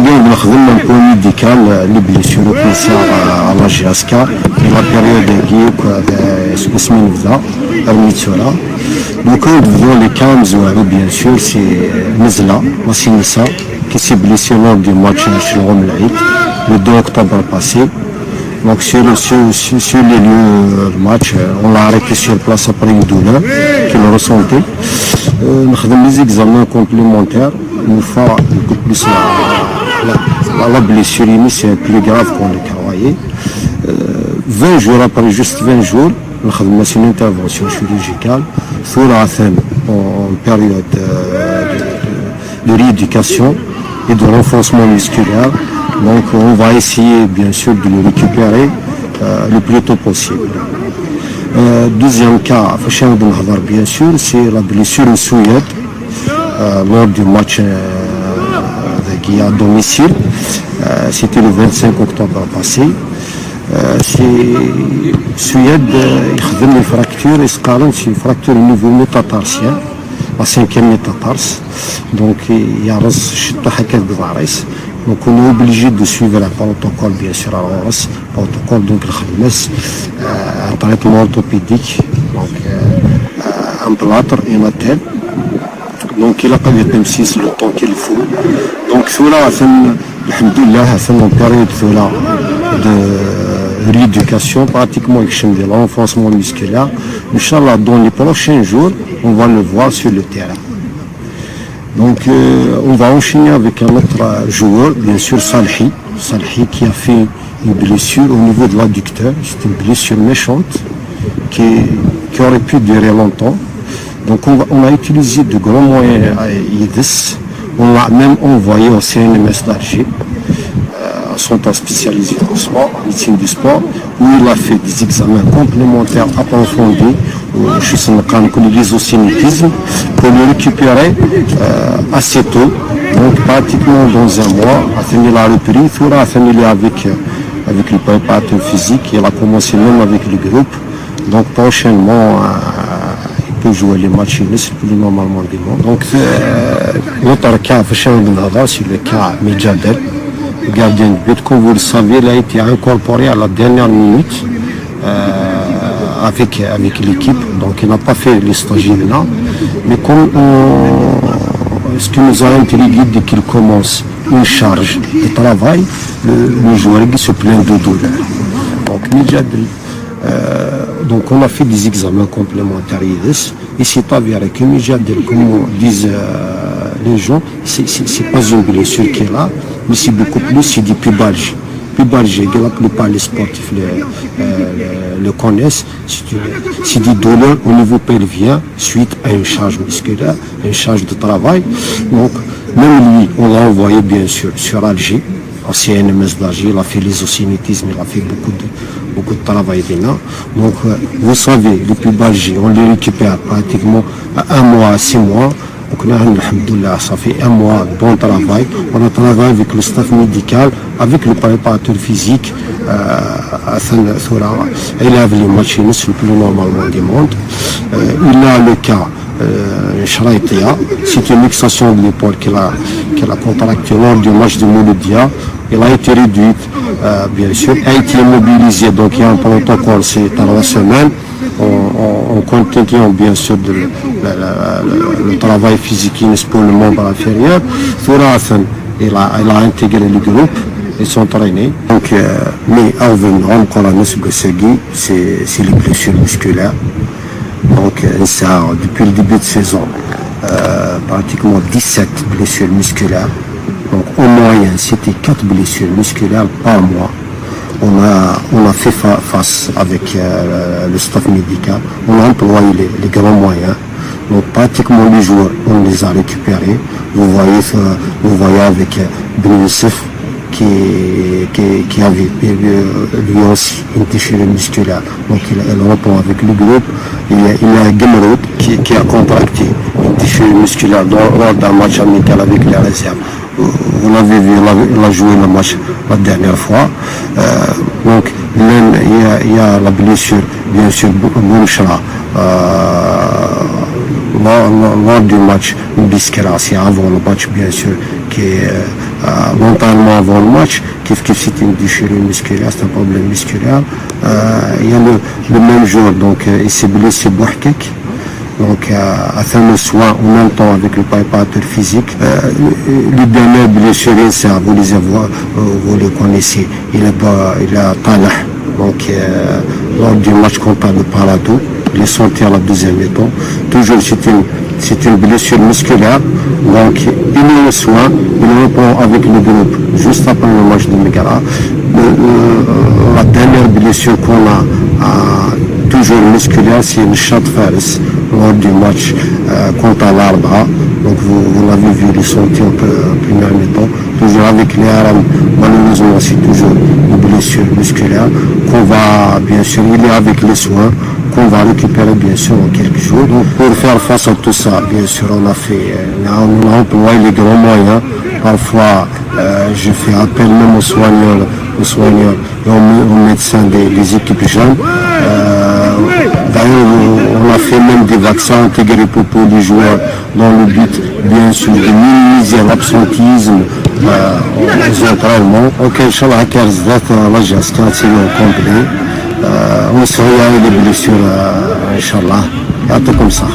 اليوم نخدم un point médical les blessures concernant à la GSK et la période qui اسمين بدا رميتولا دوكا نبداو لي كام مزوارو بيان سور سي نزله ماشي نسا qui s'est blessé lors du match chez le Romelaïd le 2 octobre passé. Donc sur les lieux du match, on l'a arrêté sur place après une douleur qu'il ressentait. On a fait des examens complémentaires. Une fois beaucoup plus la blessure c'est plus grave qu'on le croyait. 20 jours après, juste 20 jours, on a fait une intervention chirurgicale sur la scène en période de rééducation et de renforcement musculaire. Donc on va essayer bien sûr de le récupérer le plus tôt possible. Deuxième cas, bien sûr, c'est la blessure au Suède lors du match qui est à domicile. C'était le 25 octobre passé. C'est Suède, il y a une fracture, c'est une fracture au niveau métatarsien. La 5e métatars, donc il y a donc on est obligé de suivre un protocole bien sûr à l'ORS, protocole donc un traitement orthopédique, donc un plâtre et un tel, donc il a pas de M6 le temps qu'il faut, donc cela alhamdoulilah en période de rééducation pratiquement de l'enfoncement musculaire. Inch'Allah dans les prochains jours on va le voir sur le terrain. Donc on va enchaîner avec un autre joueur, bien sûr Salhi qui a fait une blessure au niveau de l'adducteur. C'est une blessure méchante qui aurait pu durer longtemps. Donc on a utilisé de grands moyens à IDES. On l'a même envoyé au CNMS d'Alger, centre spécialisé en sport, médecine du sport, où il a fait des examens complémentaires approfondis, l'isocinétisme, pour le récupérer assez tôt, donc pratiquement dans un mois, il a repris, il a fini avec le préparateur physique, il a commencé même avec le groupe, donc prochainement il peut jouer les matchs plus normalement du monde. Donc l'autre cas, c'est le cas Medjadel, le gardien de but, comme vous le savez, il a été incorporé à la dernière minute avec l'équipe, donc il n'a pas fait les stages là, mais comme ce qui nous a intrigué dès qu'il commence une charge de travail, le joueur se plaint de douleur. Donc on a fait des examens complémentaires et c'est avéré que Medjadel, comme disent les gens, c'est pas une blessure qui est là, mais c'est beaucoup plus, c'est des pubalgies. Pubalgie, la plupart des sportifs le connaissent, c'est des douleurs au niveau pelvien suite à une charge musculaire, une charge de travail. Donc même lui, on l'a envoyé bien sûr sur Alger, au CNMS d'Alger, il a fait l'isocinétisme, il a fait beaucoup de travail dedans. Donc vous savez, les pubalgies, on les récupère pratiquement à 1 mois à 6 mois. Donc là, alhamdoulilah, ça fait 1 mois de bon travail. On a travaillé avec le staff médical, avec le préparateur physique. Il a les matchs le plus normalement du monde. Il a le cas Shraitia, c'est une luxation de l'épaule qu'il a contractée lors du match de Mouloudia. Il a été réduit, bien sûr, a été immobilisé, donc il y a un protocole, c'est à la semaine. En continuant bien sûr le travail physique pour le membre inférieur. Il a intégré le groupe et s'entraîner. Donc, mais en encore c'est les blessures musculaires. Donc ça, depuis le début de saison, pratiquement 17 blessures musculaires. Donc en moyenne, c'était 4 blessures musculaires par mois. On a fait face avec le staff médical, on a employé les grands moyens. Donc pratiquement les joueurs, on les a récupérés. Vous voyez avec Ben Youssef qui avait lui aussi une déchirure musculaire. Donc il reprend avec le groupe. Il y a Gemroud qui a contracté une déchirure musculaire lors d'un match amical avec les réserves. Vous l'avez vu, il a joué le match la dernière fois. Donc même il y a la blessure, bien sûr, Bouchra lors du match Biskra, c'est avant le match bien sûr mentalement avant le match, c'est une déchirure musculaire, c'est un problème musculaire. Il y a le même jour, donc il s'est blessé Bouhkek. Donc à faire le soin en même temps avec le préparateur physique. Le dernier blessure, vous le connaissez, il a Talah. Donc lors du match contre le Parado, il est sorti à la deuxième mi-temps. Toujours c'est une blessure musculaire. Donc il est au soin, il reprend avec le groupe juste après le match de Megara. La dernière blessure qu'on a toujours musculaire, c'est le chat Fares lors du match contre l'Arba. Donc vous l'avez vu, il est sorti en première mi-temps. Toujours avec les RM, malheureusement c'est toujours une blessure musculaire qu'on va, bien sûr, il est avec les soins, qu'on va récupérer bien sûr en quelques jours. Donc pour faire face à tout ça, bien sûr, on a employé les grands moyens. Parfois, je fais appel même aux soigneurs et aux médecins des équipes jeunes. D'ailleurs, on a fait même des vaccins intégrés pour les joueurs dans le but, bien sûr, de minimiser l'absentisme aux entraînements. Donc, Inch'Allah, la gestion complet. On se regarde les blessures, Inch'Allah. Et tout comme ça.